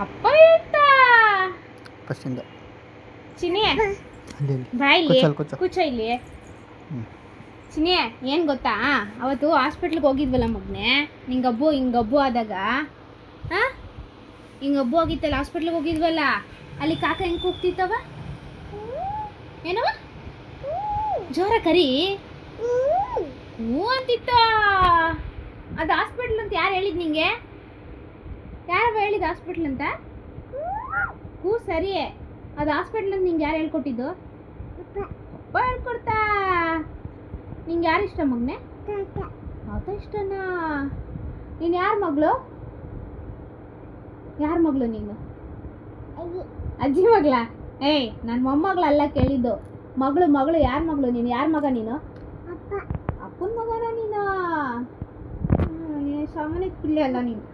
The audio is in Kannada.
ಅಪ್ಪ ಹೇಳ್ತಾ ಫಸ್ಟಿಂದ ಚಿನಿ ಅಲ್ಲಿ ಬಾಯ್ಲಿ ಕೂಚ ಕೂಚ ಇಲ್ಲಿ ಚಿನಿ ಏನು ಗೊತ್ತಾ, ಅವತ್ತು ಹಾಸ್ಪಿಟ್ಲಿಗೆ ಹೋಗಿದ್ವಲ್ಲ ಮಗನೆ, ಹಿಂಗಬ್ಬು ಆದಾಗ ಹಾಂ ಹಿಂಗಬ್ಬು ಆಗಿತ್ತಲ್ಲ, ಹಾಸ್ಪಿಟ್ಲಿಗೆ ಹೋಗಿದ್ವಲ್ಲ, ಅಲ್ಲಿ ಕಾಕ ಹೆಂಗೆ ಕೂಗ್ತಿತ್ತವ, ಏನವ ಜೋರ ಕರಿ ಹ್ಞೂ ಅಂತಿತ್ತ. ಅದು ಹಾಸ್ಪಿಟ್ಲ್ ಅಂತ ಯಾರು ಹೇಳಿದ್ ನಿಂಗೆ? ಯಾರವ ಹೇಳಿದ ಹಾಸ್ಪಿಟ್ಲ್ ಅಂತ? ಹ್ಞೂ ಸರಿ, ಅದು ಹಾಸ್ಪಿಟ್ಲ್ ಅಂತ ನಿಂಗೆ ಯಾರು ಹೇಳ್ಕೊಟ್ಟಿದ್ದು? ಅಪ್ಪ ಹೇಳ್ಕೊಡ್ತಾ. ನಿಂಗೆ ಯಾರು ಇಷ್ಟ ಮಗನೆ? ತಾತ ಇಷ್ಟನಾ? ನೀನು ಯಾರ ಮಗಳು? ಯಾರ ಮಗಳು ನೀನು? ಅಜ್ಜಿ ಮಗಳ? ಏಯ್ ನನ್ನ ಮೊಮ್ಮಗಳಲ್ಲ ಕೇಳಿದ್ದು, ಮಗಳು ಯಾರ ಮಗಳು ನೀನು? ಯಾರ ಮಗ ನೀನು? ಅಪ್ಪನ ಮಗನ ನೀನು? ಸಾಮಾನ್ಯ ಪಿಳ್ಳೆ ಅಲ್ಲ ನೀನು.